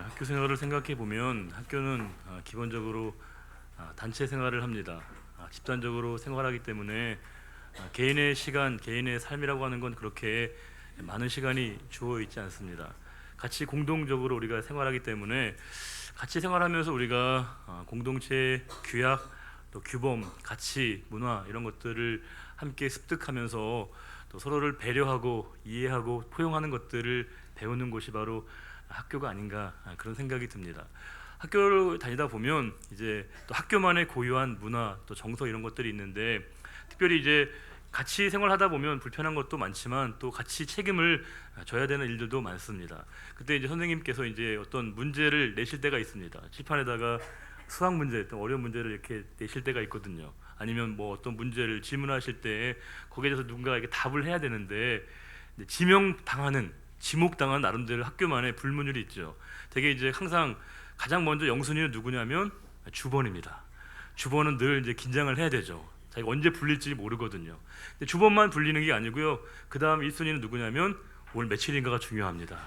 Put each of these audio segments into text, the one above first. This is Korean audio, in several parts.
학교 생활을 생각해 보면 학교는 기본적으로 단체 생활을 합니다. 집단적으로 생활하기 때문에 개인의 시간, 개인의 삶이라고 하는 건 그렇게 많은 시간이 주어 있지 않습니다. 같이 공동적으로 우리가 생활하기 때문에 같이 생활하면서 우리가 공동체의 규약, 또 규범, 가치, 문화 이런 것들을 함께 습득하면서 또 서로를 배려하고 이해하고 포용하는 것들을 배우는 곳이 바로 학교가 아닌가 그런 생각이 듭니다. 학교를 다니다 보면 이제 또 학교만의 고유한 문화 또 정서 이런 것들이 있는데 특별히 이제 같이 생활하다 보면 불편한 것도 많지만 또 같이 책임을 져야 되는 일들도 많습니다. 그때 이제 선생님께서 이제 어떤 문제를 내실 때가 있습니다. 칠판에다가 수학 문제, 또 어려운 문제를 이렇게 내실 때가 있거든요. 아니면 뭐 어떤 문제를 질문하실 때 거기에 대해서 누군가가 이렇게 답을 해야 되는데 지목당한 나름대로 학교만의 불문율이 있죠. 되게 이제 항상 가장 먼저 영순위는 누구냐면 주번입니다. 주번은 늘 이제 긴장을 해야 되죠. 자기가 언제 불릴지 모르거든요. 근데 주번만 불리는 게 아니고요. 그 다음 1순위는 누구냐면 오늘 며칠인가가 중요합니다.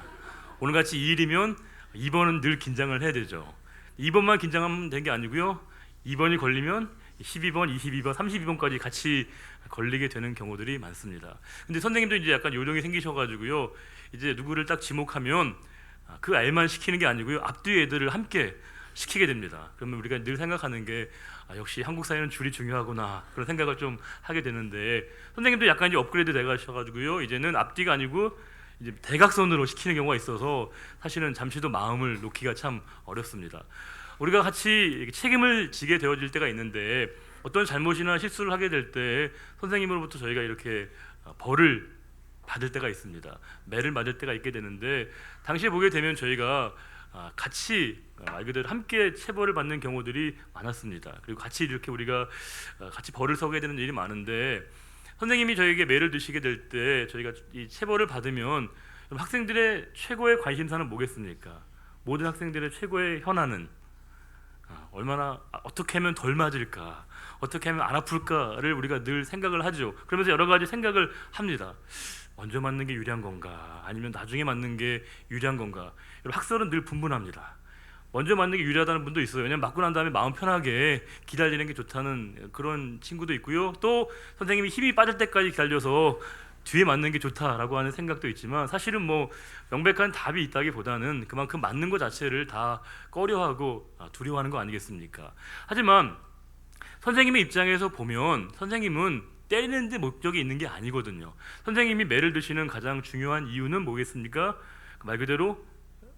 오늘같이 2일이면 2번은 늘 긴장을 해야 되죠. 2번만 긴장하면 된 게 아니고요. 2번이 걸리면 12번, 22번, 32번까지 같이 걸리게 되는 경우들이 많습니다. 근데 선생님도 이제 약간 요령이 생기셔가지고요. 이제 누구를 딱 지목하면 그 알만 시키는 게 아니고요. 앞뒤 애들을 함께 시키게 됩니다. 그러면 우리가 늘 생각하는 게 역시 한국 사회는 줄이 중요하구나 그런 생각을 좀 하게 되는데 선생님도 약간 이제 업그레이드 돼가셔가지고요. 이제는 앞뒤가 아니고 이제 대각선으로 시키는 경우가 있어서 사실은 잠시도 마음을 놓기가 참 어렵습니다. 우리가 같이 책임을 지게 되어질 때가 있는데 어떤 잘못이나 실수를 하게 될 때 선생님으로부터 저희가 이렇게 벌을 받을 때가 있습니다. 매를 맞을 때가 있게 되는데 당시에 보게 되면 저희가 같이 말 그대로 함께 체벌을 받는 경우들이 많았습니다. 그리고 같이 이렇게 우리가 같이 벌을 서게 되는 일이 많은데 선생님이 저에게 매를 드시게 될 때 저희가 이 체벌을 받으면 학생들의 최고의 관심사는 뭐겠습니까? 모든 학생들의 최고의 현안은 얼마나 어떻게 하면 덜 맞을까, 어떻게 하면 안 아플까를 우리가 늘 생각을 하죠. 그러면서 여러 가지 생각을 합니다. 먼저 맞는 게 유리한 건가, 아니면 나중에 맞는 게 유리한 건가. 학설은 늘 분분합니다. 먼저 맞는 게 유리하다는 분도 있어요. 왜냐면 맞고 난 다음에 마음 편하게 기다리는 게 좋다는 그런 친구도 있고요. 또 선생님이 힘이 빠질 때까지 기다려서 뒤에 맞는 게 좋다라고 하는 생각도 있지만 사실은 뭐 명백한 답이 있다기보다는 그만큼 맞는 것 자체를 다 꺼려하고 두려워하는 거 아니겠습니까? 하지만 선생님의 입장에서 보면 선생님은 때리는 데 목적이 있는 게 아니거든요. 선생님이 매를 드시는 가장 중요한 이유는 뭐겠습니까? 말 그대로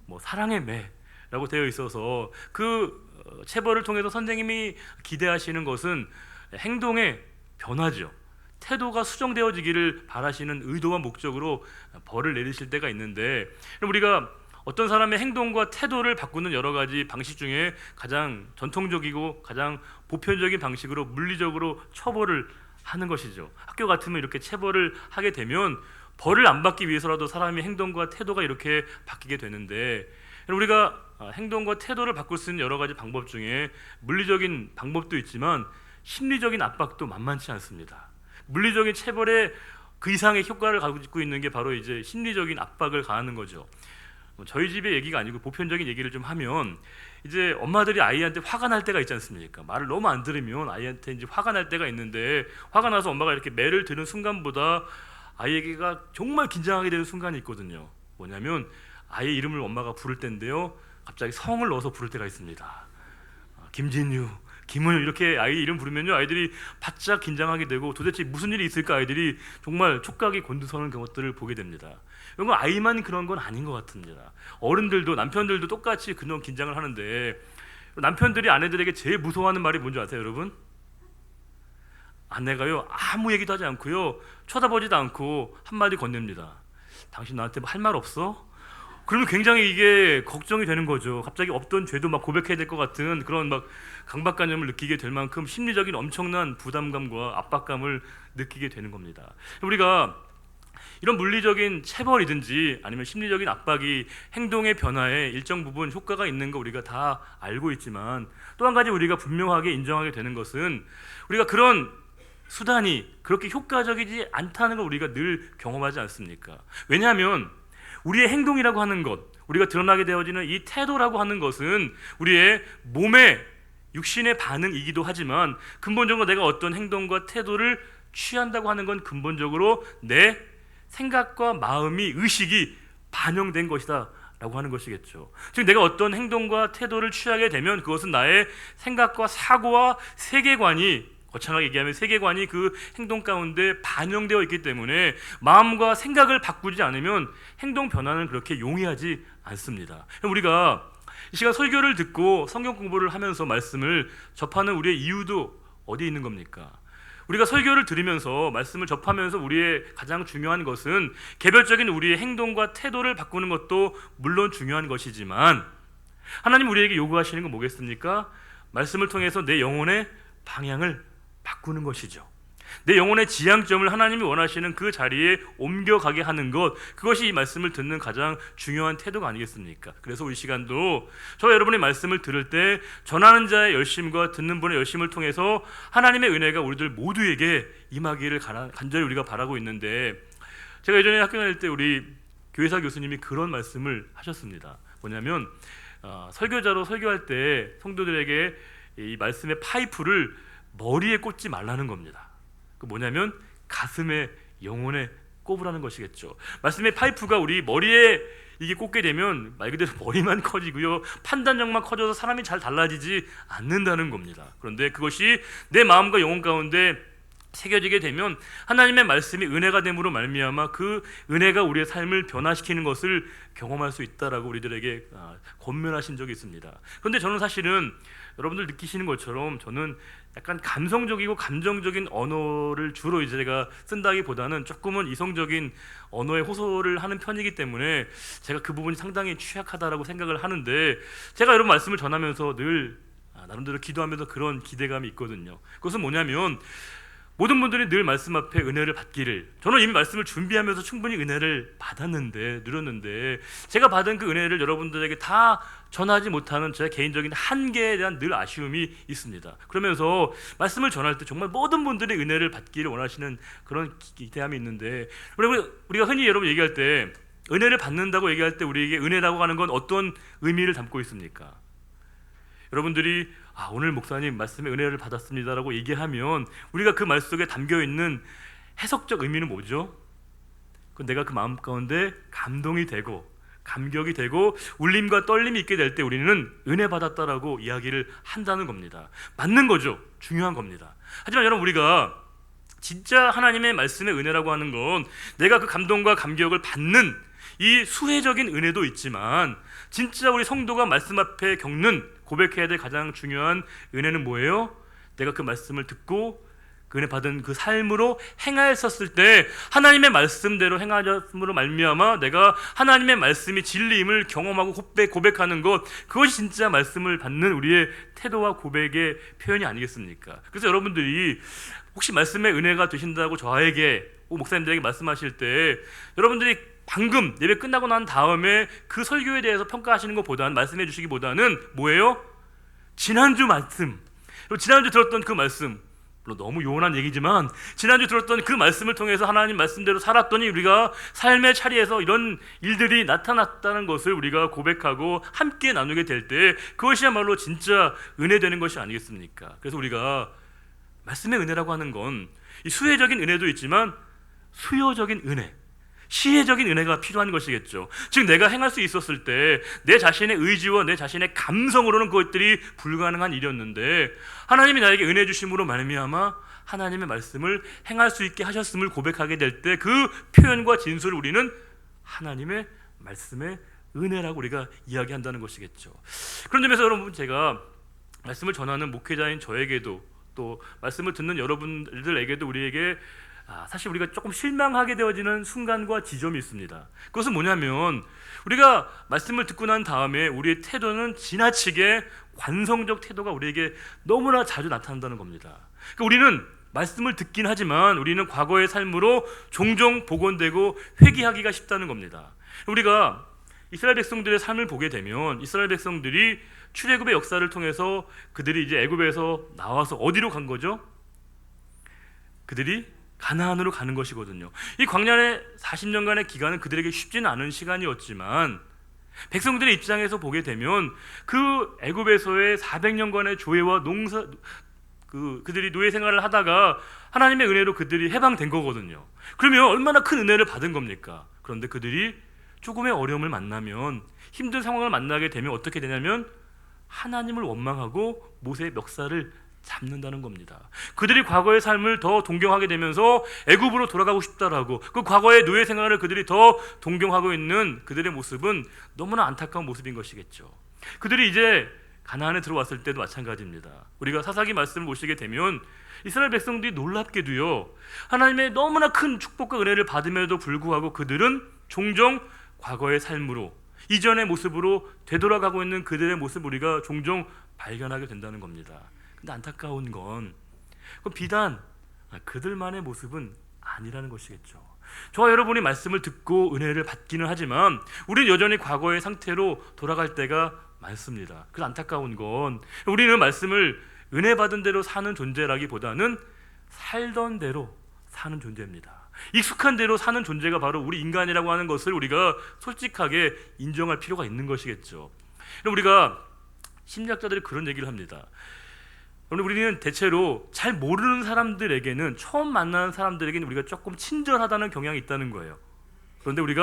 뭐 사랑의 매라고 되어 있어서 그 체벌을 통해서 선생님이 기대하시는 것은 행동의 변화죠. 태도가 수정되어지기를 바라시는 의도와 목적으로 벌을 내리실 때가 있는데 우리가 어떤 사람의 행동과 태도를 바꾸는 여러 가지 방식 중에 가장 전통적이고 가장 보편적인 방식으로 물리적으로 처벌을 하는 것이죠. 학교 같으면 이렇게 체벌을 하게 되면 벌을 안 받기 위해서라도 사람의 행동과 태도가 이렇게 바뀌게 되는데 우리가 행동과 태도를 바꿀 수 있는 여러 가지 방법 중에 물리적인 방법도 있지만 심리적인 압박도 만만치 않습니다. 물리적인 체벌에 그 이상의 효과를 가지고 있는 게 바로 이제 심리적인 압박을 가하는 거죠. 저희 집의 얘기가 아니고 보편적인 얘기를 좀 하면 이제 엄마들이 아이한테 화가 날 때가 있지 않습니까? 말을 너무 안 들으면 아이한테 이제 화가 날 때가 있는데 화가 나서 엄마가 이렇게 매를 드는 순간보다 아이에게가 정말 긴장하게 되는 순간이 있거든요. 뭐냐면 아이 이름을 엄마가 부를 때인데요. 갑자기 성을 넣어서 부를 때가 있습니다. 김진유, 김은유 이렇게 아이 이름 부르면요 아이들이 바짝 긴장하게 되고 도대체 무슨 일이 있을까 아이들이 정말 촉각이 곤두서는 것들을 보게 됩니다. 이건 아이만 그런 건 아닌 것 같습니다. 어른들도 남편들도 똑같이 그런 긴장을 하는데 남편들이 아내들에게 제일 무서워하는 말이 뭔지 아세요 여러분? 아내가요 아무 얘기도 하지 않고요 쳐다보지도 않고 한마디 건넵니다. 당신 나한테 할 말 없어? 그러면 굉장히 이게 걱정이 되는 거죠. 갑자기 없던 죄도 막 고백해야 될 것 같은 그런 막 강박관념을 느끼게 될 만큼 심리적인 엄청난 부담감과 압박감을 느끼게 되는 겁니다. 우리가 이런 물리적인 체벌이든지 아니면 심리적인 압박이 행동의 변화에 일정 부분 효과가 있는 거 우리가 다 알고 있지만 또 한 가지 우리가 분명하게 인정하게 되는 것은 우리가 그런 수단이 그렇게 효과적이지 않다는 걸 우리가 늘 경험하지 않습니까? 왜냐하면 우리의 행동이라고 하는 것, 우리가 드러나게 되어지는 이 태도라고 하는 것은 우리의 몸의 육신의 반응이기도 하지만 근본적으로 내가 어떤 행동과 태도를 취한다고 하는 건 근본적으로 내 생각과 마음이 의식이 반영된 것이다 라고 하는 것이겠죠. 즉 내가 어떤 행동과 태도를 취하게 되면 그것은 나의 생각과 사고와 세계관이, 거창하게 얘기하면 세계관이 그 행동 가운데 반영되어 있기 때문에 마음과 생각을 바꾸지 않으면 행동 변화는 그렇게 용이하지 않습니다. 우리가 이 시간 설교를 듣고 성경 공부를 하면서 말씀을 접하는 우리의 이유도 어디에 있는 겁니까? 우리가 설교를 들으면서 말씀을 접하면서 우리의 가장 중요한 것은 개별적인 우리의 행동과 태도를 바꾸는 것도 물론 중요한 것이지만 하나님 우리에게 요구하시는 건 뭐겠습니까? 말씀을 통해서 내 영혼의 방향을 바꾸는 것이죠. 내 영혼의 지향점을 하나님이 원하시는 그 자리에 옮겨가게 하는 것, 그것이 이 말씀을 듣는 가장 중요한 태도가 아니겠습니까? 그래서 우리 시간도 저와 여러분의 말씀을 들을 때 전하는 자의 열심과 듣는 분의 열심을 통해서 하나님의 은혜가 우리들 모두에게 임하기를 간절히 우리가 바라고 있는데, 제가 예전에 학교 다닐 때 우리 교회사 교수님이 그런 말씀을 하셨습니다. 뭐냐면 설교자로 설교할 때 성도들에게 이 말씀의 파이프를 머리에 꽂지 말라는 겁니다. 그 뭐냐면 가슴에, 영혼에 꼽으라는 것이겠죠. 말씀의 파이프가 우리 머리에 이게 꽂게 되면 말 그대로 머리만 커지고요, 판단력만 커져서 사람이 잘 달라지지 않는다는 겁니다. 그런데 그것이 내 마음과 영혼 가운데 새겨지게 되면 하나님의 말씀이 은혜가 됨으로 말미암아 그 은혜가 우리의 삶을 변화시키는 것을 경험할 수 있다라고 우리들에게 권면하신 적이 있습니다. 그런데 저는 사실은 여러분들 느끼시는 것처럼 저는 약간 감성적이고 감정적인 언어를 주로 이제 제가 쓴다기보다는 조금은 이성적인 언어에 호소를 하는 편이기 때문에 제가 그 부분이 상당히 취약하다라고 생각을 하는데, 제가 여러분 말씀을 전하면서 늘 나름대로 기도하면서 그런 기대감이 있거든요. 그것은 뭐냐면 모든 분들이 늘 말씀 앞에 은혜를 받기를, 저는 이미 말씀을 준비하면서 충분히 은혜를 받았는데, 누렸는데 제가 받은 그 은혜를 여러분들에게 다 전하지 못하는 제 개인적인 한계에 대한 늘 아쉬움이 있습니다. 그러면서 말씀을 전할 때 정말 모든 분들이 은혜를 받기를 원하시는 그런 기대함이 있는데, 우리가 흔히 여러분 얘기할 때 은혜를 받는다고 얘기할 때 우리에게 은혜라고 하는 건 어떤 의미를 담고 있습니까? 여러분들이 오늘 목사님 말씀에 은혜를 받았습니다라고 얘기하면 우리가 그 말 속에 담겨있는 해석적 의미는 뭐죠? 내가 그 마음 가운데 감동이 되고 감격이 되고 울림과 떨림이 있게 될 때 우리는 은혜 받았다라고 이야기를 한다는 겁니다. 맞는 거죠. 중요한 겁니다. 하지만 여러분, 우리가 진짜 하나님의 말씀의 은혜라고 하는 건 내가 그 감동과 감격을 받는 이 수혜적인 은혜도 있지만, 진짜 우리 성도가 말씀 앞에 겪는, 고백해야 될 가장 중요한 은혜는 뭐예요? 내가 그 말씀을 듣고 그 은혜 받은 그 삶으로 행하였을 때 하나님의 말씀대로 행하였음으로 말미암아 내가 하나님의 말씀이 진리임을 경험하고 고백하는 것, 그것이 진짜 말씀을 받는 우리의 태도와 고백의 표현이 아니겠습니까? 그래서 여러분들이 혹시 말씀의 은혜가 되신다고 저에게, 목사님들에게 말씀하실 때 여러분들이 방금 예배 끝나고 난 다음에 그 설교에 대해서 평가하시는 것보다는, 말씀해 주시기보다는 뭐예요? 지난주 말씀, 지난주 들었던 그 말씀, 물론 너무 요원한 얘기지만 지난주 들었던 그 말씀을 통해서 하나님 말씀대로 살았더니 우리가 삶의 차리에서 이런 일들이 나타났다는 것을 우리가 고백하고 함께 나누게 될 때 그것이야말로 진짜 은혜 되는 것이 아니겠습니까? 그래서 우리가 말씀의 은혜라고 하는 건 이 수혜적인 은혜도 있지만 수요적인 은혜, 시혜적인 은혜가 필요한 것이겠죠. 즉 내가 행할 수 있었을 때 내 자신의 의지와 내 자신의 감성으로는 그것들이 불가능한 일이었는데 하나님이 나에게 은혜 주심으로 말미암아 하나님의 말씀을 행할 수 있게 하셨음을 고백하게 될 때 그 표현과 진술을 우리는 하나님의 말씀의 은혜라고 우리가 이야기한다는 것이겠죠. 그런 점에서 여러분, 제가 말씀을 전하는 목회자인 저에게도 또 말씀을 듣는 여러분들에게도 우리에게 사실 우리가 조금 실망하게 되어지는 순간과 지점이 있습니다. 그것은 뭐냐면 우리가 말씀을 듣고 난 다음에 우리의 태도는 지나치게 관성적 태도가 우리에게 너무나 자주 나타난다는 겁니다. 그러니까 우리는 말씀을 듣긴 하지만 우리는 과거의 삶으로 종종 복원되고 회귀하기가 쉽다는 겁니다. 우리가 이스라엘 백성들의 삶을 보게 되면 이스라엘 백성들이 출애굽의 역사를 통해서 그들이 이제 애굽에서 나와서 어디로 간 거죠? 그들이 가나안으로 가는 것이거든요. 이 광야의 40년간의 기간은 그들에게 쉽지는 않은 시간이었지만 백성들의 입장에서 보게 되면 그 애굽에서의 400년간의 조회와 농사 그들이 노예 생활을 하다가 하나님의 은혜로 그들이 해방된 거거든요. 그러면 얼마나 큰 은혜를 받은 겁니까? 그런데 그들이 조금의 어려움을 만나면, 힘든 상황을 만나게 되면 어떻게 되냐면 하나님을 원망하고 모세의 멱살을 잡는다는 겁니다. 그들이 과거의 삶을 더 동경하게 되면서 애굽으로 돌아가고 싶다라고, 그 과거의 노예 생활을 그들이 더 동경하고 있는 그들의 모습은 너무나 안타까운 모습인 것이겠죠. 그들이 이제 가나안에 들어왔을 때도 마찬가지입니다. 우리가 사사기 말씀을 보시게 되면 이스라엘 백성들이 놀랍게도요, 하나님의 너무나 큰 축복과 은혜를 받음에도 불구하고 그들은 종종 과거의 삶으로, 이전의 모습으로 되돌아가고 있는 그들의 모습을 우리가 종종 발견하게 된다는 겁니다. 근데 안타까운 건 비단 그들만의 모습은 아니라는 것이겠죠. 저와 여러분이 말씀을 듣고 은혜를 받기는 하지만 우리는 여전히 과거의 상태로 돌아갈 때가 많습니다. 그래서 안타까운 건 우리는 말씀을 은혜 받은 대로 사는 존재라기보다는 살던 대로 사는 존재입니다. 익숙한 대로 사는 존재가 바로 우리 인간이라고 하는 것을 우리가 솔직하게 인정할 필요가 있는 것이겠죠. 우리가 심리학자들이 그런 얘기를 합니다. 우리는 대체로 잘 모르는 사람들에게는, 처음 만나는 사람들에게는 우리가 조금 친절하다는 경향이 있다는 거예요. 그런데 우리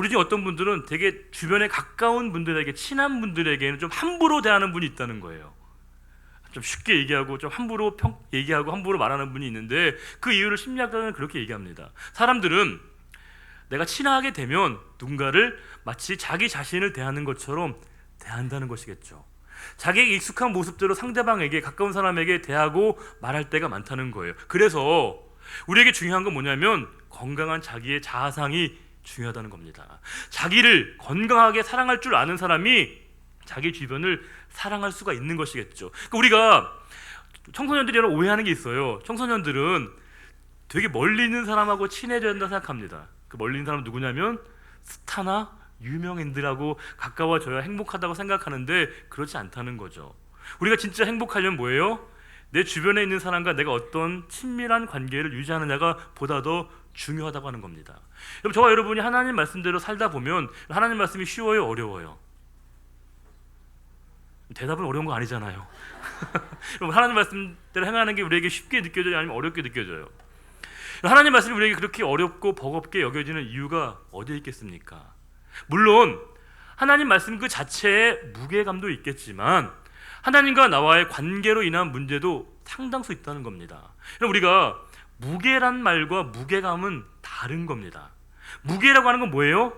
중에 어떤 분들은 되게 주변에 가까운 분들에게, 친한 분들에게는 좀 함부로 대하는 분이 있다는 거예요. 좀 쉽게 얘기하고 좀 함부로 얘기하고 함부로 말하는 분이 있는데, 그 이유를 심리학자는 그렇게 얘기합니다. 사람들은 내가 친하게 되면 누군가를 마치 자기 자신을 대하는 것처럼 대한다는 것이겠죠. 자기의 익숙한 모습대로 상대방에게, 가까운 사람에게 대하고 말할 때가 많다는 거예요. 그래서 우리에게 중요한 건 뭐냐면 건강한 자기의 자아상이 중요하다는 겁니다. 자기를 건강하게 사랑할 줄 아는 사람이 자기 주변을 사랑할 수가 있는 것이겠죠. 그러니까 우리가 청소년들이 여러 오해하는 게 있어요. 청소년들은 되게 멀리 있는 사람하고 친해져야 된다 생각합니다. 그 멀리 있는 사람은 누구냐면 스타나 유명인들하고 가까워져야 행복하다고 생각하는데 그렇지 않다는 거죠. 우리가 진짜 행복하려면 뭐예요? 내 주변에 있는 사람과 내가 어떤 친밀한 관계를 유지하느냐가 보다 더 중요하다고 하는 겁니다. 여러분, 저와 여러분이 하나님 말씀대로 살다 보면 하나님 말씀이 쉬워요, 어려워요? 대답은 어려운 거 아니잖아요. 하나님 말씀대로 행하는 게 우리에게 쉽게 느껴져요, 아니면 어렵게 느껴져요? 하나님 말씀이 우리에게 그렇게 어렵고 버겁게 여겨지는 이유가 어디에 있겠습니까? 물론 하나님 말씀 그 자체에 무게감도 있겠지만 하나님과 나와의 관계로 인한 문제도 상당수 있다는 겁니다. 우리가 무게란 말과 무게감은 다른 겁니다. 무게라고 하는 건 뭐예요?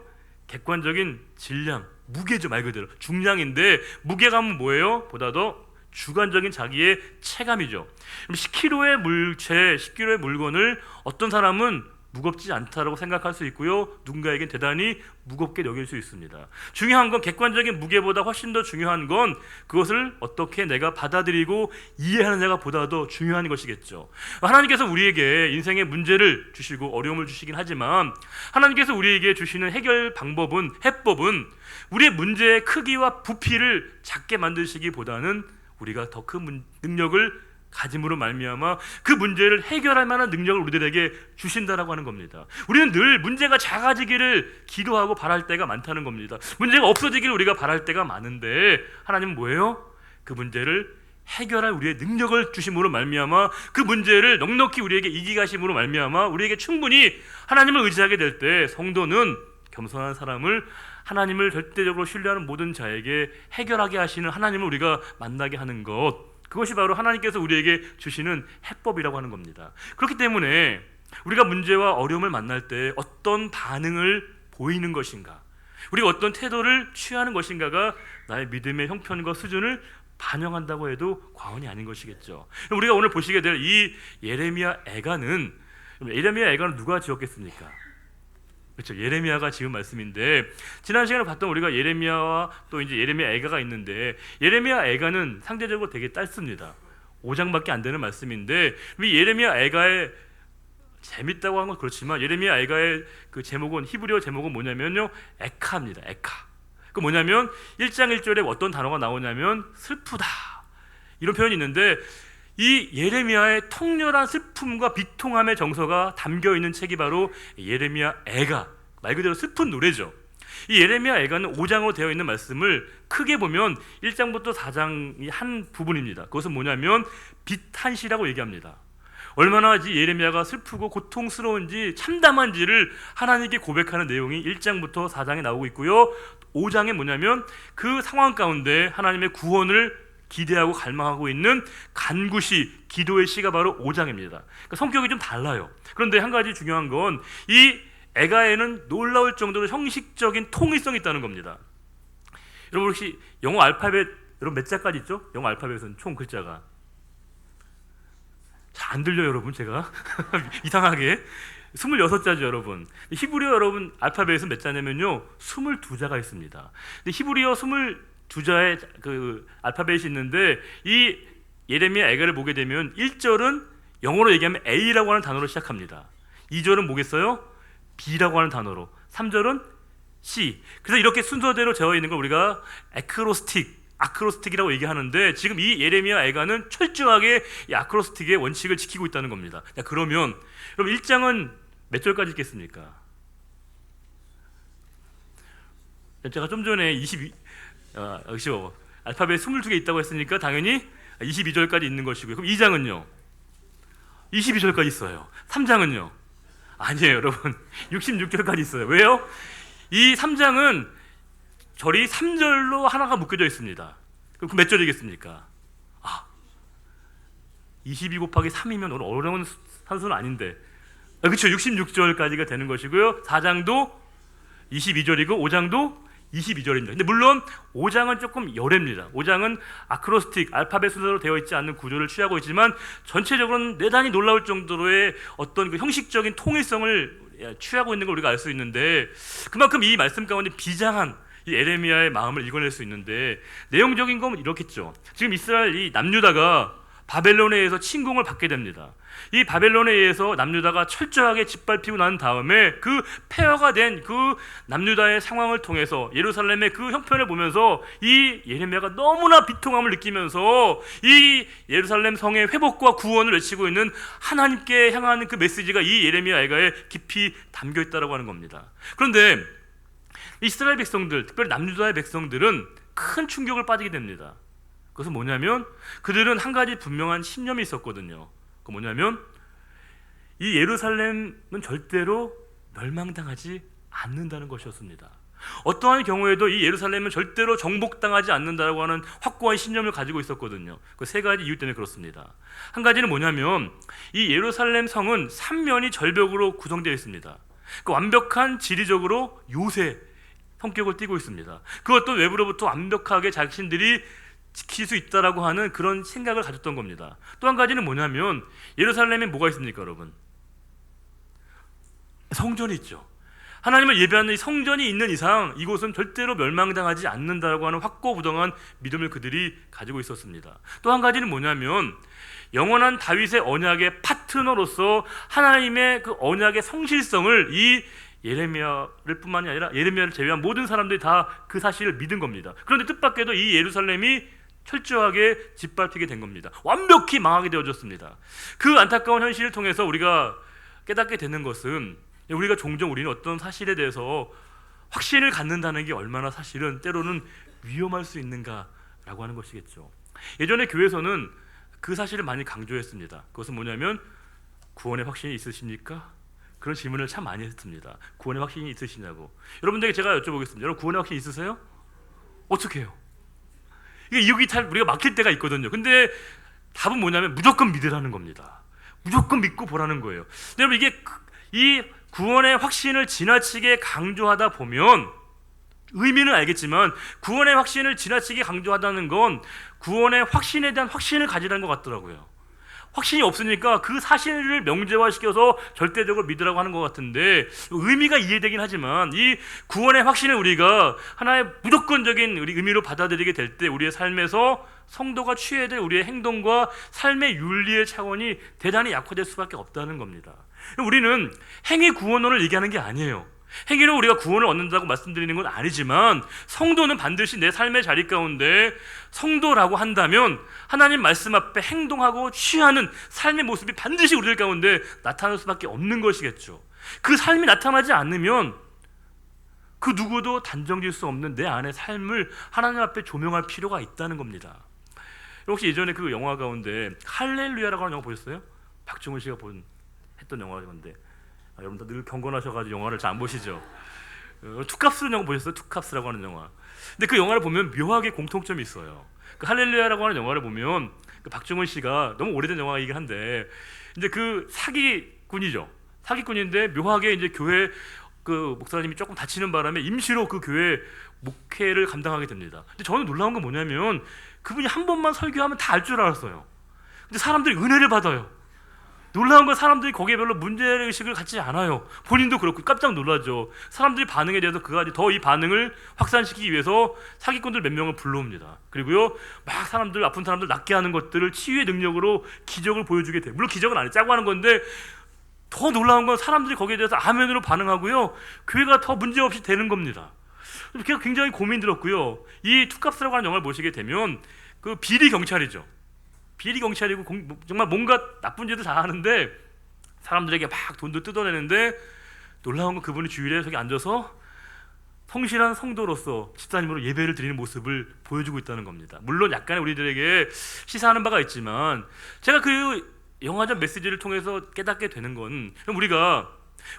객관적인 질량, 무게죠. 말 그대로 중량인데, 무게감은 뭐예요? 보다 더 주관적인 자기의 체감이죠. 10kg의 물체, 10kg의 물건을 어떤 사람은 무겁지 않다라고 생각할 수 있고요, 누군가에겐 대단히 무겁게 여길 수 있습니다. 중요한 건, 객관적인 무게보다 훨씬 더 중요한 건 그것을 어떻게 내가 받아들이고 이해하느냐가 보다 더 중요한 것이겠죠. 하나님께서 우리에게 인생의 문제를 주시고 어려움을 주시긴 하지만 하나님께서 우리에게 주시는 해결 방법은, 해법은 우리의 문제의 크기와 부피를 작게 만드시기보다는 우리가 더 큰 능력을 가짐으로 말미암아 그 문제를 해결할 만한 능력을 우리들에게 주신다라고 하는 겁니다. 우리는 늘 문제가 작아지기를 기도하고 바랄 때가 많다는 겁니다. 문제가 없어지기를 우리가 바랄 때가 많은데 하나님은 뭐예요? 그 문제를 해결할 우리의 능력을 주심으로 말미암아 그 문제를 넉넉히 우리에게 이기게 하심으로 말미암아 우리에게 충분히 하나님을 의지하게 될 때 성도는 겸손한 사람을, 하나님을 절대적으로 신뢰하는 모든 자에게 해결하게 하시는 하나님을 우리가 만나게 하는 것, 그것이 바로 하나님께서 우리에게 주시는 해법이라고 하는 겁니다. 그렇기 때문에 우리가 문제와 어려움을 만날 때 어떤 반응을 보이는 것인가, 우리가 어떤 태도를 취하는 것인가가 나의 믿음의 형편과 수준을 반영한다고 해도 과언이 아닌 것이겠죠. 우리가 오늘 보시게 될 이 예레미야 애가는 누가 지었겠습니까? 그렇죠. 예레미야가 지은 말씀인데, 지난 시간에 봤던 우리가 예레미야와 또 이제 예레미야 애가가 있는데, 예레미야 애가는 상대적으로 되게 짧습니다. 5장밖에 안 되는 말씀인데, 이 예레미야 애가의 재밌다고 하는 건 그렇지만 예레미야 애가의 그 제목은, 히브리어 제목은 뭐냐면요, 에카입니다. 에카. 그 뭐냐면 1장 1절에 어떤 단어가 나오냐면 슬프다, 이런 표현이 있는데, 이 예레미야의 통렬한 슬픔과 비통함의 정서가 담겨 있는 책이 바로 예레미야 애가, 말 그대로 슬픈 노래죠. 이 예레미야 애가는 5장으로 되어 있는 말씀을 크게 보면 1장부터 4장이 한 부분입니다. 그것은 뭐냐면 비탄시라고 얘기합니다. 얼마나 이 예레미야가 슬프고 고통스러운지 참담한지를 하나님께 고백하는 내용이 1장부터 4장에 나오고 있고요. 5장에 뭐냐면 그 상황 가운데 하나님의 구원을 기대하고 갈망하고 있는 간구시, 기도의 시가 바로 5장입니다. 그러니까 성격이 좀 달라요. 그런데 한 가지 중요한 건 이 애가에는 놀라울 정도로 형식적인 통일성이 있다는 겁니다. 여러분 혹시 영어 알파벳 여러분 몇 자까지 있죠? 영어 알파벳은 총 글자가 잘 안 들려요, 여러분. 제가 이상하게 26자죠, 여러분. 히브리어 여러분 알파벳은 몇 자냐면요, 22자가 있습니다. 근데 히브리어 22자의 그 알파벳이 있는데 이 예레미야 애가를 보게 되면 1절은 영어로 얘기하면 A라고 하는 단어로 시작합니다. 2절은 뭐겠어요? B라고 하는 단어로, 3절은 C. 그래서 이렇게 순서대로 되어 있는 걸 우리가 아크로스틱이라고 얘기하는데, 지금 이 예레미야 애가는 철저하게 이 아크로스틱의 원칙을 지키고 있다는 겁니다. 자, 그러면 1장은 몇 절까지 있겠습니까? 제가 좀 전에 역시 알파벳 22개 있다고 했으니까 당연히 22절까지 있는 것이고요. 그럼 2장은요? 22절까지 있어요. 3장은요? 아니에요, 여러분. 66절까지 있어요. 왜요? 이 3장은 절이 3절로 하나가 묶여져 있습니다. 그럼 몇 절이겠습니까? 22 곱하기 3이면 오늘 어려운 산수는 아닌데, 그렇죠. 66절까지가 되는 것이고요. 4장도 22절이고 5장도 22절입니다. 근데 물론 5장은 조금 열애입니다. 5장은 아크로스틱, 알파벳 순서로 되어 있지 않는 구조를 취하고 있지만 전체적으로는 대단히 놀라울 정도로의 어떤 그 형식적인 통일성을 취하고 있는 걸 우리가 알 수 있는데, 그만큼 이 말씀 가운데 비장한 이 에레미야의 마음을 읽어낼 수 있는데, 내용적인 건 이렇겠죠. 지금 이스라엘 이 남유다가 바벨론에 의해서 침공을 받게 됩니다. 이 바벨론에 의해서 남유다가 철저하게 짓밟히고 난 다음에 그 폐허가 된 그 남유다의 상황을 통해서 예루살렘의 그 형편을 보면서 이 예레미야가 너무나 비통함을 느끼면서 이 예루살렘 성의 회복과 구원을 외치고 있는 하나님께 향하는 그 메시지가 이 예레미야 애가에 깊이 담겨 있다고 하는 겁니다. 그런데 이스라엘 백성들, 특별히 남유다의 백성들은 큰 충격을 빠지게 됩니다. 그것은 뭐냐면 그들은 한 가지 분명한 신념이 있었거든요. 그 뭐냐면 이 예루살렘은 절대로 멸망당하지 않는다는 것이었습니다. 어떠한 경우에도 이 예루살렘은 절대로 정복당하지 않는다고 하는 확고한 신념을 가지고 있었거든요. 그 세 가지 이유 때문에 그렇습니다. 한 가지는 뭐냐면 이 예루살렘 성은 3면이 절벽으로 구성되어 있습니다. 그 완벽한 지리적으로 요새 성격을 띠고 있습니다. 그것도 외부로부터 완벽하게 자신들이 지킬 수 있다라고 하는 그런 생각을 가졌던 겁니다. 또 한 가지는 뭐냐면 예루살렘에 뭐가 있습니까, 여러분? 성전이 있죠. 하나님을 예배하는 이 성전이 있는 이상 이곳은 절대로 멸망당하지 않는다라고 하는 확고부동한 믿음을 그들이 가지고 있었습니다. 또 한 가지는 뭐냐면 영원한 다윗의 언약의 파트너로서 하나님의 그 언약의 성실성을 이 예레미야를 뿐만이 아니라 예레미야를 제외한 모든 사람들이 다 그 사실을 믿은 겁니다. 그런데 뜻밖에도 이 예루살렘이 철저하게 짓밟히게 된 겁니다. 완벽히 망하게 되어졌습니다. 그 안타까운 현실을 통해서 우리가 깨닫게 되는 것은, 우리가 종종 우리는 어떤 사실에 대해서 확신을 갖는다는 게 얼마나 사실은 때로는 위험할 수 있는가라고 하는 것이겠죠. 예전에 교회에서는 그 사실을 많이 강조했습니다. 그것은 뭐냐면 구원의 확신이 있으십니까? 그런 질문을 참 많이 했습니다. 구원의 확신이 있으시냐고. 여러분들에게 제가 여쭤보겠습니다. 여러분 구원의 확신이 있으세요? 어떻게 해요? 이게 여기 잘 우리가 막힐 때가 있거든요. 근데 답은 뭐냐면 무조건 믿으라는 겁니다. 무조건 믿고 보라는 거예요. 여러분 이게 이 구원의 확신을 지나치게 강조하다 보면 의미는 알겠지만 구원의 확신을 지나치게 강조하다는 건 구원의 확신에 대한 확신을 가지라는 것 같더라고요. 확신이 없으니까 그 사실을 명제화시켜서 절대적으로 믿으라고 하는 것 같은데, 의미가 이해되긴 하지만 이 구원의 확신을 우리가 하나의 무조건적인 우리 의미로 받아들이게 될 때 우리의 삶에서 성도가 취해야 될 우리의 행동과 삶의 윤리의 차원이 대단히 약화될 수밖에 없다는 겁니다. 우리는 행위 구원론을 얘기하는 게 아니에요. 행위로 우리가 구원을 얻는다고 말씀드리는 건 아니지만, 성도는 반드시 내 삶의 자리 가운데 성도라고 한다면 하나님 말씀 앞에 행동하고 취하는 삶의 모습이 반드시 우리들 가운데 나타날 수밖에 없는 것이겠죠. 그 삶이 나타나지 않으면 그 누구도 단정질 수 없는 내 안의 삶을 하나님 앞에 조명할 필요가 있다는 겁니다. 혹시 예전에 그 영화 가운데 할렐루야라고 하는 영화 보셨어요? 박정훈 씨가 했던 영화인데 여러분들 늘 경건하셔가지고 영화를 잘 안 보시죠? 투캅스라는 영화 보셨어요? 투캅스라고 하는 영화. 근데 그 영화를 보면 묘하게 공통점이 있어요. 그 할렐루야라고 하는 영화를 보면 그 박정훈 씨가 너무 오래된 영화이긴 한데 이제 그 사기꾼이죠. 사기꾼인데 묘하게 이제 교회 그 목사님이 조금 다치는 바람에 임시로 그 교회 목회를 감당하게 됩니다. 근데 저는 놀라운 건 뭐냐면 그분이 한 번만 설교하면 다 알 줄 알았어요. 근데 사람들이 은혜를 받아요. 놀라운 건 사람들이 거기에 별로 문제의식을 갖지 않아요. 본인도 그렇고 깜짝 놀라죠. 사람들이 반응에 대해서 그가 더 이 반응을 확산시키기 위해서 사기꾼들 몇 명을 불러옵니다. 그리고요 막 사람들 아픈 사람들 낫게 하는 것들을 치유의 능력으로 기적을 보여주게 돼요. 물론 기적은 아니에요. 짜고 하는 건데 더 놀라운 건 사람들이 거기에 대해서 아멘으로 반응하고요 교회가 더 문제없이 되는 겁니다. 그래서 굉장히 고민 들었고요. 이 투캅스라고 하는 영화를 보시게 되면 그 비리 경찰이죠. 비리 경찰이고 정말 뭔가 나쁜 짓을 다 하는데 사람들에게 막 돈도 뜯어내는데 놀라운 건 그분이 주일에 저기 앉아서 성실한 성도로서 집사님으로 예배를 드리는 모습을 보여주고 있다는 겁니다. 물론 약간의 우리들에게 시사하는 바가 있지만 제가 그 영화적 메시지를 통해서 깨닫게 되는 건 우리가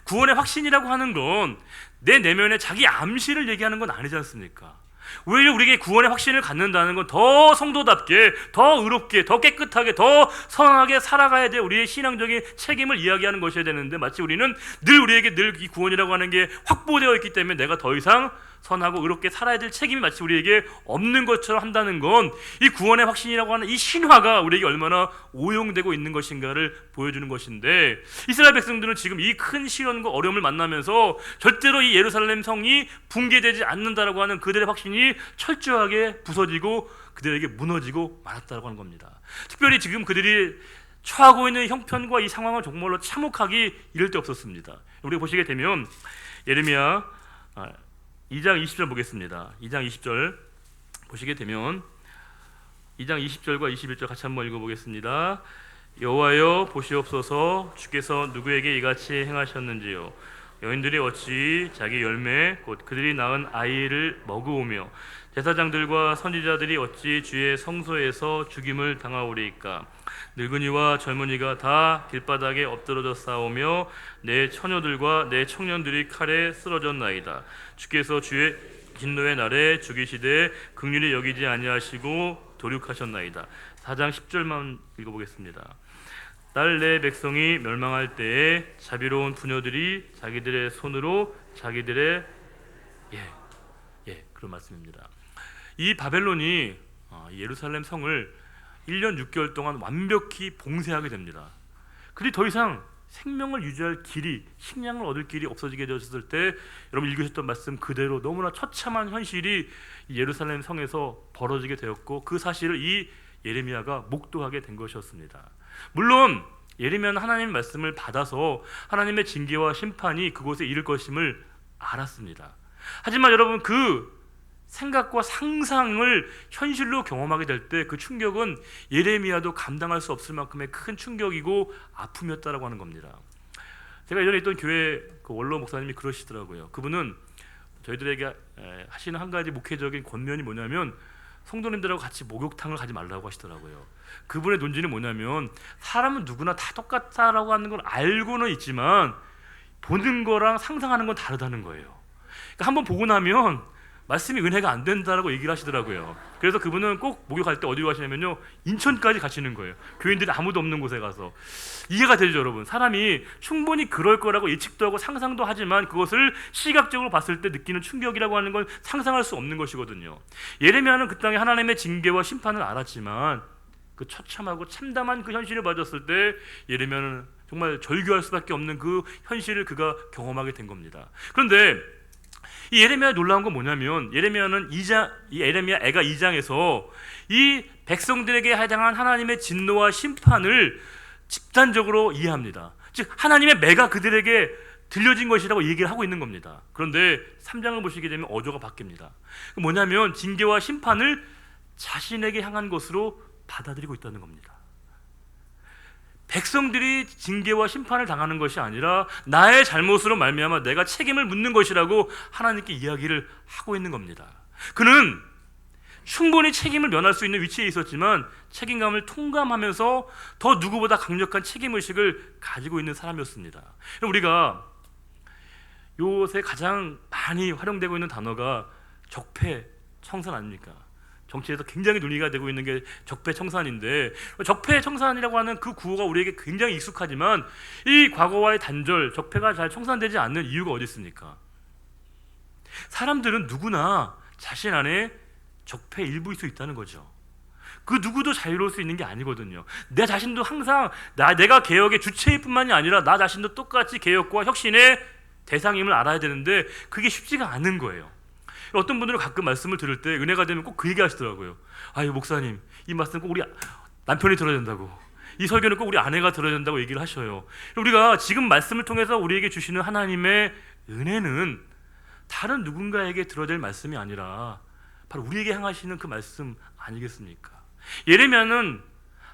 구원의 확신이라고 하는 건 내 내면에 자기 암시를 얘기하는 건 아니지 않습니까? 오히려 우리에게 구원의 확신을 갖는다는 건 더 성도답게, 더 의롭게, 더 깨끗하게, 더 선하게 살아가야 돼. 우리의 신앙적인 책임을 이야기하는 것이어야 되는데 마치 우리는 늘 우리에게 늘 이 구원이라고 하는 게 확보되어 있기 때문에 내가 더 이상 선하고 의롭게 살아야 될 책임이 마치 우리에게 없는 것처럼 한다는 건 이 구원의 확신이라고 하는 이 신화가 우리에게 얼마나 오용되고 있는 것인가를 보여주는 것인데 이스라엘 백성들은 지금 이 큰 시련과 어려움을 만나면서 절대로 이 예루살렘 성이 붕괴되지 않는다라고 하는 그들의 확신이 철저하게 부서지고 그들에게 무너지고 말았다고 하는 겁니다. 특별히 지금 그들이 처하고 있는 형편과 이 상황을 정말로 참혹하기 이를 데 없었습니다. 우리가 보시게 되면 예레미야 2장 20절 보겠습니다. 2장 20절 보시게 되면 2장 20절과 21절 같이 한번 읽어보겠습니다. 여호와여 보시옵소서 주께서 누구에게 이같이 행하셨는지요. 여인들이 어찌 자기 열매 곧 그들이 낳은 아이를 먹으오며 제사장들과 선지자들이 어찌 주의 성소에서 죽임을 당하오리이까. 늙은이와 젊은이가 다 길바닥에 엎드러져 싸우며 내 처녀들과 내 청년들이 칼에 쓰러졌나이다. 주께서 주의 진노의 날에 죽이시되 긍휼히 여기지 아니하시고 도륙하셨나이다. 4장 10절만 읽어보겠습니다. 딸 내 백성이 멸망할 때에 자비로운 부녀들이 자기들의 손으로 자기들의 그런 말씀입니다. 이 바벨론이 예루살렘 성을 1년 6개월 동안 완벽히 봉쇄하게 됩니다. 그들이 더 이상 생명을 유지할 길이, 식량을 얻을 길이 없어지게 되었을 때 여러분 읽으셨던 말씀 그대로 너무나 처참한 현실이 예루살렘 성에서 벌어지게 되었고 그 사실을 이 예레미야가 목도하게 된 것이었습니다. 물론 예레미야는 하나님의 말씀을 받아서 하나님의 징계와 심판이 그곳에 이를 것임을 알았습니다. 하지만 여러분 그 생각과 상상을 현실로 경험하게 될 때 그 충격은 예레미야도 감당할 수 없을 만큼의 큰 충격이고 아픔이었다라고 하는 겁니다. 제가 예전에 있던 교회 그 원로 목사님이 그러시더라고요. 그분은 저희들에게 하시는 한 가지 목회적인 권면이 뭐냐면 성도님들하고 같이 목욕탕을 가지 말라고 하시더라고요. 그분의 논지는 뭐냐면 사람은 누구나 다 똑같다라고 하는 걸 알고는 있지만 보는 거랑 상상하는 건 다르다는 거예요. 그러니까 한번 보고 나면 말씀이 은혜가 안 된다라고 얘기를 하시더라고요. 그래서 그분은 꼭 목욕할 때 어디로 가시냐면요 인천까지 가시는 거예요. 교인들이 아무도 없는 곳에 가서. 이해가 되죠 여러분? 사람이 충분히 그럴 거라고 예측도 하고 상상도 하지만 그것을 시각적으로 봤을 때 느끼는 충격이라고 하는 건 상상할 수 없는 것이거든요. 예레미야는 그 땅에 하나님의 징계와 심판을 알았지만 그 처참하고 참담한 그 현실을 맞았을 때 예레미야는 정말 절규할 수밖에 없는 그 현실을 그가 경험하게 된 겁니다. 그런데 이 예레미야의 놀라운 건 뭐냐면 예레미야는 이 예레미야 애가 2장에서 이 백성들에게 해당한 하나님의 진노와 심판을 집단적으로 이해합니다. 즉 하나님의 매가 그들에게 들려진 것이라고 얘기를 하고 있는 겁니다. 그런데 3장을 보시게 되면 어조가 바뀝니다. 뭐냐면 징계와 심판을 자신에게 향한 것으로 받아들이고 있다는 겁니다. 백성들이 징계와 심판을 당하는 것이 아니라 나의 잘못으로 말미암아 내가 책임을 묻는 것이라고 하나님께 이야기를 하고 있는 겁니다. 그는 충분히 책임을 면할 수 있는 위치에 있었지만 책임감을 통감하면서 더 누구보다 강력한 책임의식을 가지고 있는 사람이었습니다. 우리가 요새 가장 많이 활용되고 있는 단어가 적폐청산 아닙니까? 정치에서 굉장히 논의가 되고 있는 게 적폐청산인데, 적폐청산이라고 하는 그 구호가 우리에게 굉장히 익숙하지만 이 과거와의 단절, 적폐가 잘 청산되지 않는 이유가 어디 있습니까? 사람들은 누구나 자신 안에 적폐 일부일 수 있다는 거죠. 그 누구도 자유로울 수 있는 게 아니거든요. 내 자신도 항상 내가 개혁의 주체일 뿐만이 아니라 나 자신도 똑같이 개혁과 혁신의 대상임을 알아야 되는데 그게 쉽지가 않은 거예요. 어떤 분들은 가끔 말씀을 들을 때 은혜가 되면 꼭 그 얘기 하시더라고요. 아유 목사님, 이 말씀 꼭 우리 남편이 들어야 된다고, 이 설교는 꼭 우리 아내가 들어야 된다고 얘기를 하셔요. 우리가 지금 말씀을 통해서 우리에게 주시는 하나님의 은혜는 다른 누군가에게 들어야 될 말씀이 아니라 바로 우리에게 향하시는 그 말씀 아니겠습니까? 예레미야는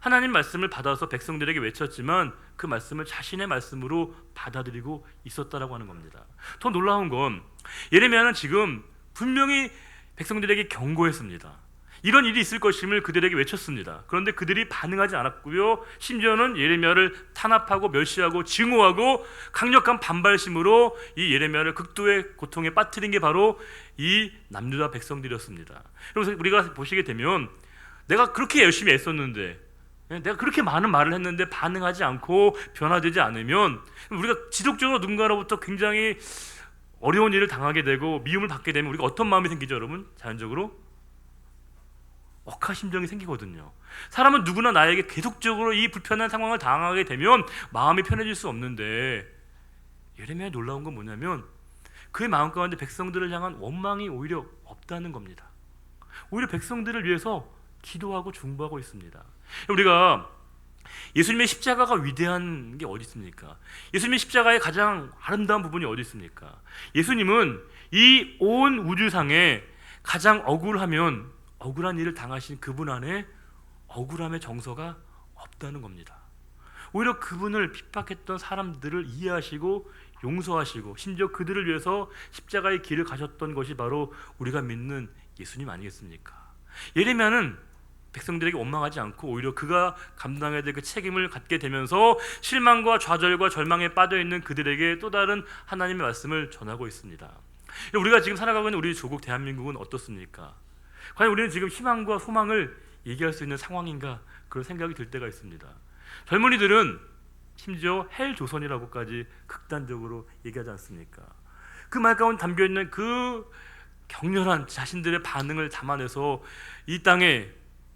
하나님 말씀을 받아서 백성들에게 외쳤지만 그 말씀을 자신의 말씀으로 받아들이고 있었다라고 하는 겁니다. 더 놀라운 건 예레미야는 지금 분명히 백성들에게 경고했습니다. 이런 일이 있을 것임을 그들에게 외쳤습니다. 그런데 그들이 반응하지 않았고요. 심지어는 예레미야를 탄압하고 멸시하고 증오하고 강력한 반발심으로 이 예레미야를 극도의 고통에 빠뜨린 게 바로 이 남유다 백성들이었습니다. 그래서 우리가 보시게 되면 내가 그렇게 열심히 애썼는데, 내가 그렇게 많은 말을 했는데 반응하지 않고 변화되지 않으면 우리가 지속적으로 누군가로부터 굉장히 어려운 일을 당하게 되고 미움을 받게 되면 우리가 어떤 마음이 생기죠, 여러분? 자연적으로 억하심정이 생기거든요. 사람은 누구나 나에게 계속적으로 이 불편한 상황을 당하게 되면 마음이 편해질 수 없는데, 예레미야의 놀라운 건 뭐냐면 그의 마음 가운데 백성들을 향한 원망이 오히려 없다는 겁니다. 오히려 백성들을 위해서 기도하고 중보하고 있습니다. 우리가 예수님의 십자가가 위대한 게 어디 있습니까? 예수님의 십자가의 가장 아름다운 부분이 어디 있습니까? 예수님은 이 온 우주상에 가장 억울한 일을 당하신 그분 안에 억울함의 정서가 없다는 겁니다. 오히려 그분을 핍박했던 사람들을 이해하시고 용서하시고 심지어 그들을 위해서 십자가의 길을 가셨던 것이 바로 우리가 믿는 예수님 아니겠습니까? 예레미야는 백성들에게 원망하지 않고 오히려 그가 감당해야 될 그 책임을 갖게 되면서 실망과 좌절과 절망에 빠져있는 그들에게 또 다른 하나님의 말씀을 전하고 있습니다. 우리가 지금 살아가고 있는 우리 조국 대한민국은 어떻습니까? 과연 우리는 지금 희망과 소망을 얘기할 수 있는 상황인가, 그런 생각이 들 때가 있습니다. 젊은이들은 심지어 헬조선이라고까지 극단적으로 얘기하지 않습니까? 그 말 가운데 담겨있는 그 격렬한 자신들의 반응을 담아내서 이 땅에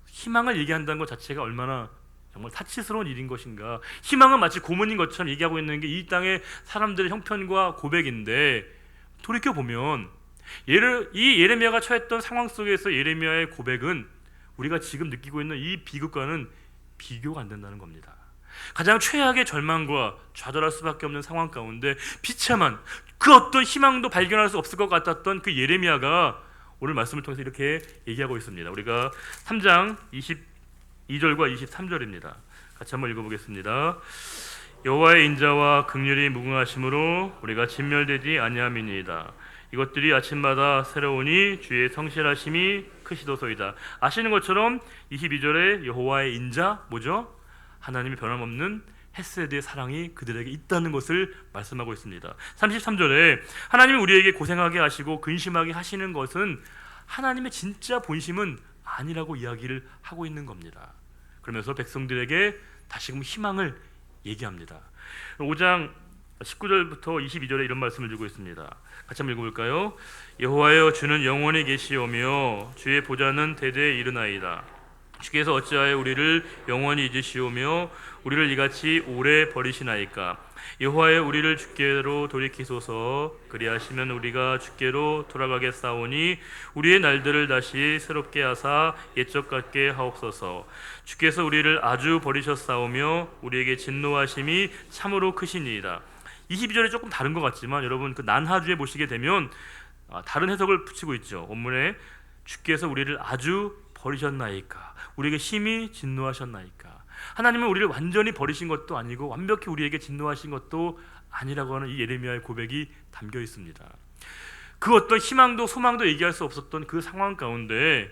희망을 얘기한다는 것 자체가 얼마나 정말 사치스러운 일인 것인가. 희망은 마치 고문인 것처럼 얘기하고 있는 게 이 땅의 사람들의 형편과 고백인데, 돌이켜보면 이 예레미야가 처했던 상황 속에서 예레미야의 고백은 우리가 지금 느끼고 있는 이 비극과는 비교가 안 된다는 겁니다. 가장 최악의 절망과 좌절할 수밖에 없는 상황 가운데 비참한 그 어떤 희망도 발견할 수 없을 것 같았던 그 예레미야가 오늘 말씀을 통해서 이렇게 얘기하고 있습니다. 우리가 3장 22절과 23절입니다. 같이 한번 읽어보겠습니다. 여호와의 인자와 긍휼이 무궁하심으로 우리가 진멸되지 아니함이니이다. 이것들이 아침마다 새로우니 주의 성실하심이 크시도소이다. 아시는 것처럼 22절에 여호와의 인자, 뭐죠? 하나님의 변함없는 헤세드의 사랑이 그들에게 있다는 것을 말씀하고 있습니다. 33절에 하나님이 우리에게 고생하게 하시고 근심하게 하시는 것은 하나님의 진짜 본심은 아니라고 이야기를 하고 있는 겁니다. 그러면서 백성들에게 다시금 희망을 얘기합니다. 5장 19절부터 22절에 이런 말씀을 주고 있습니다. 같이 한번 읽어볼까요? 여호와여, 주는 영원히 계시오며 주의 보좌는 대대에 이르나이다. 주께서 어찌하여 우리를 영원히 잊으시오며 우리를 이같이 오래 버리시나이까? 여호와여, 우리를 주께로 돌이키소서. 그리하시면 우리가 주께로 돌아가겠사오니 우리의 날들을 다시 새롭게 하사 옛적 같게 하옵소서. 주께서 우리를 아주 버리셨사오며 우리에게 진노하심이 참으로 크시니이다. 22절에 조금 다른 것 같지만 여러분 그 난하주에 보시게 되면 다른 해석을 붙이고 있죠. 원문에 주께서 우리를 아주 버리셨나이까, 우리에게 심히 진노하셨나이까. 하나님은 우리를 완전히 버리신 것도 아니고 완벽히 우리에게 진노하신 것도 아니라고 하는 이 예레미야의 고백이 담겨 있습니다. 그 어떤 희망도 소망도 얘기할 수 없었던 그 상황 가운데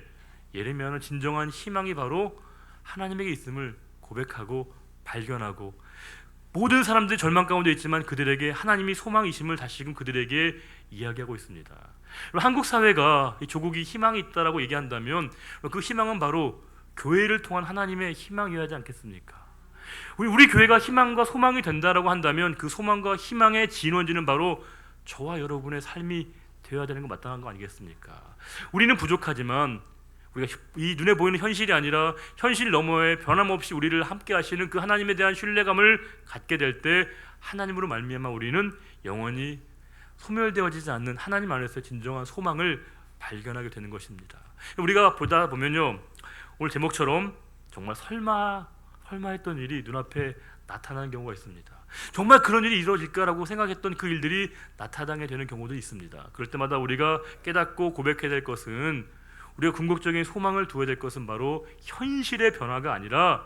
예레미야는 진정한 희망이 바로 하나님에게 있음을 고백하고 발견하고, 모든 사람들이 절망 가운데 있지만 그들에게 하나님이 소망이심을 다시금 그들에게 이야기하고 있습니다. 한국 사회가 이 조국이 희망이 있다라고 얘기한다면 그 희망은 바로 교회를 통한 하나님의 희망이어야 하지 않겠습니까? 우리 교회가 희망과 소망이 된다라고 한다면 그 소망과 희망의 진원지는 바로 저와 여러분의 삶이 되어야 되는 거 마땅한 거 아니겠습니까? 우리는 부족하지만 우리가 이 눈에 보이는 현실이 아니라 현실 너머에 변함없이 우리를 함께 하시는 그 하나님에 대한 신뢰감을 갖게 될 때 하나님으로 말미암아 우리는 영원히 소멸되어지지 않는 하나님 안에서 진정한 소망을 발견하게 되는 것입니다. 우리가 보다 보면요, 오늘 제목처럼 정말 설마 했던 일이 눈앞에 나타나는 경우가 있습니다. 정말 그런 일이 이루어질까라고 생각했던 그 일들이 나타나게 되는 경우도 있습니다. 그럴 때마다 우리가 깨닫고 고백해야 될 것은, 우리가 궁극적인 소망을 두어야 될 것은 바로 현실의 변화가 아니라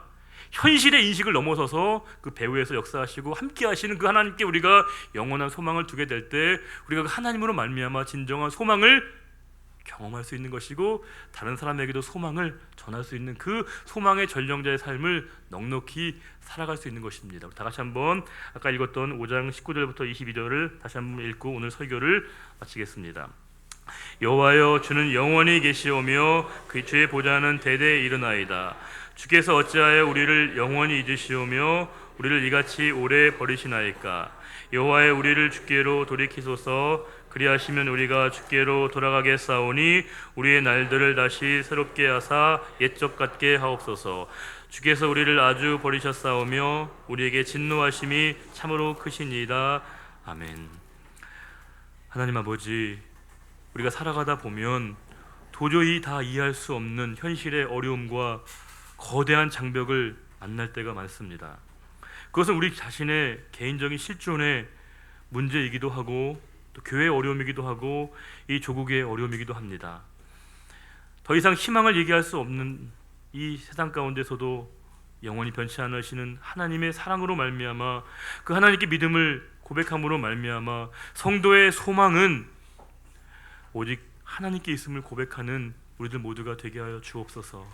현실의 인식을 넘어서서 그 배후에서 역사하시고 함께 하시는 그 하나님께 우리가 영원한 소망을 두게 될 때 우리가 그 하나님으로 말미암아 진정한 소망을 경험할 수 있는 것이고, 다른 사람에게도 소망을 전할 수 있는 그 소망의 전령자의 삶을 넉넉히 살아갈 수 있는 것입니다. 다 같이 한번 아까 읽었던 5장 19절부터 22절을 다시 한번 읽고 오늘 설교를 마치겠습니다. 여호와여, 주는 영원히 계시오며 그 주의 보좌는 대대에 이르나이다. 주께서 어찌하여 우리를 영원히 잊으시오며 우리를 이같이 오래 버리시나이까? 여호와여, 우리를 주께로 돌이키소서. 그리하시면 우리가 주께로 돌아가겠사오니 우리의 날들을 다시 새롭게 하사 옛적 같게 하옵소서. 주께서 우리를 아주 버리셨사오며 우리에게 진노하심이 참으로 크시니이다. 아멘. 하나님 아버지, 우리가 살아가다 보면 도저히 다 이해할 수 없는 현실의 어려움과 거대한 장벽을 만날 때가 많습니다. 그것은 우리 자신의 개인적인 실존의 문제이기도 하고 또 교회의 어려움이기도 하고 이 조국의 어려움이기도 합니다. 더 이상 희망을 얘기할 수 없는 이 세상 가운데서도 영원히 변치 않으시는 하나님의 사랑으로 말미암아 그 하나님께 믿음을 고백함으로 말미암아 성도의 소망은 오직 하나님께 있음을 고백하는 우리들 모두가 되게 하여 주옵소서.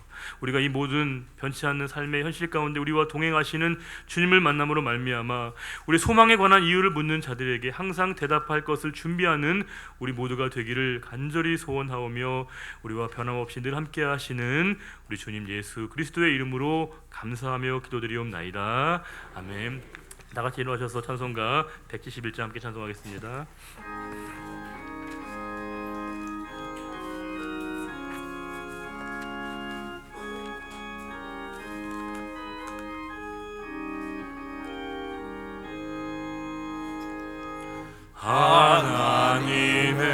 우리가 이 모든 변치 않는 삶의 현실 가운데 우리와 동행하시는 주님을 만남으로 말미암아 우리 소망에 관한 이유를 묻는 자들에게 항상 대답할 것을 준비하는 우리 모두가 되기를 간절히 소원하오며, 우리와 변함없이 늘 함께 하시는 우리 주님 예수 그리스도의 이름으로 감사하며 기도드리옵나이다. 아멘. 다 같이 일어나셔서 찬송가 171장 함께 찬송하겠습니다. 하나님의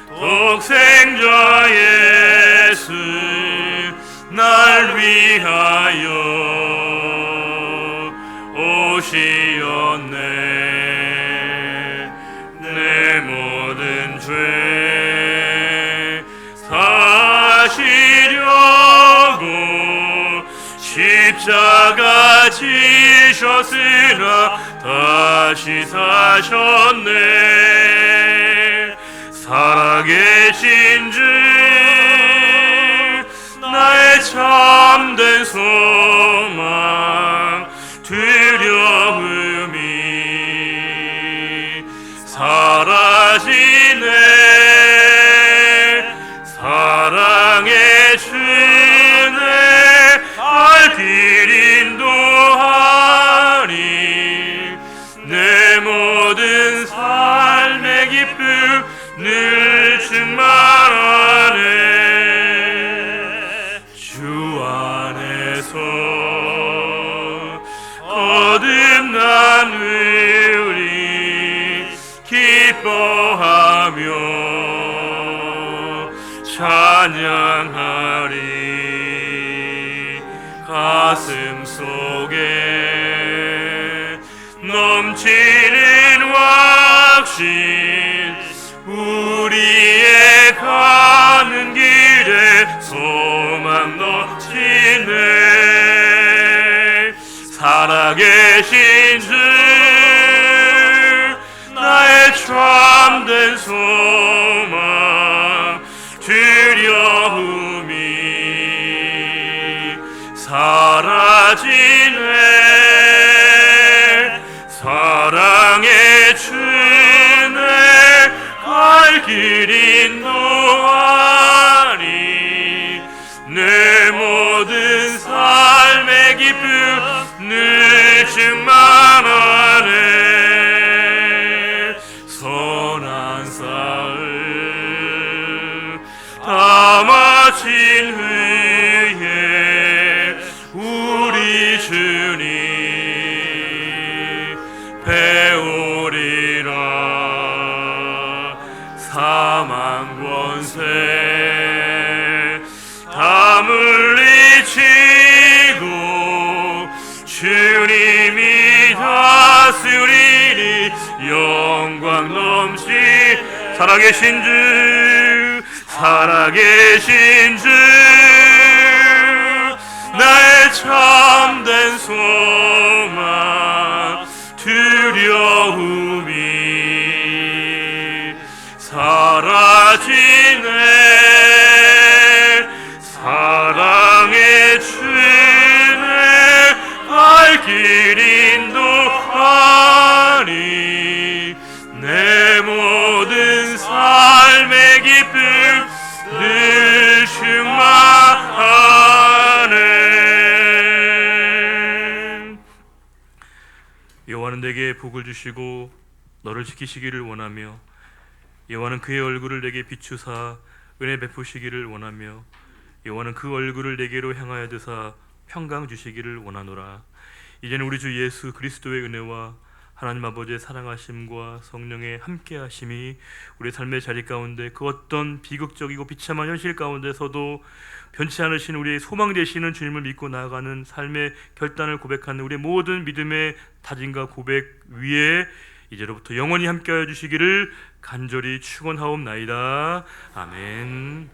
독생자 예수 날 위하여 오시었네. 내 모든 죄 사시려고 십자가 지셨으나 다시 사셨네. 살아계신 주 나의 참된 소망 두려움이 사라지네. 사랑의 주내 알 길 인도하니 내 모든 삶의 기쁨 늘 충만하네. 주 안에서 거듭난 우리 기뻐하며 찬양하리. 가슴 속에 넘치는 확신 우리의 가는 길에 소망 넘치네. 살아계신 주 나의 참된 소망 두려움이 사라지네 사랑의 주내 갈 길 인도하니 내 모든 삶의 기쁨 늘 충만하네 선한 삶 다 마친 후에 우리 주님 배우리라 사망 권세 다 물리치고 주님이 다스리니 영광 넘치 살아계신 주 나의 참된 소망 두려움이 사라지네 사랑의 주내 갈 길 인도하니 내 모든 삶의 기쁨 늘 충만하네 여호와는 내게 복을 주시고 너를 지키시기를 원하며 여호와는 그의 얼굴을 내게 비추사 은혜 베푸시기를 원하며 여호와는 그 얼굴을 내게로 향하여 드사 평강 주시기를 원하노라. 이제는 우리 주 예수 그리스도의 은혜와 하나님 아버지의 사랑하심과 성령의 함께하심이 우리의 삶의 자리 가운데 그 어떤 비극적이고 비참한 현실 가운데서도 변치 않으신 우리의 소망 되시는 주님을 믿고 나아가는 삶의 결단을 고백하는 우리의 모든 믿음의 다짐과 고백 위에 이제로부터 영원히 함께하여 주시기를 간절히 축원하옵나이다. 아멘.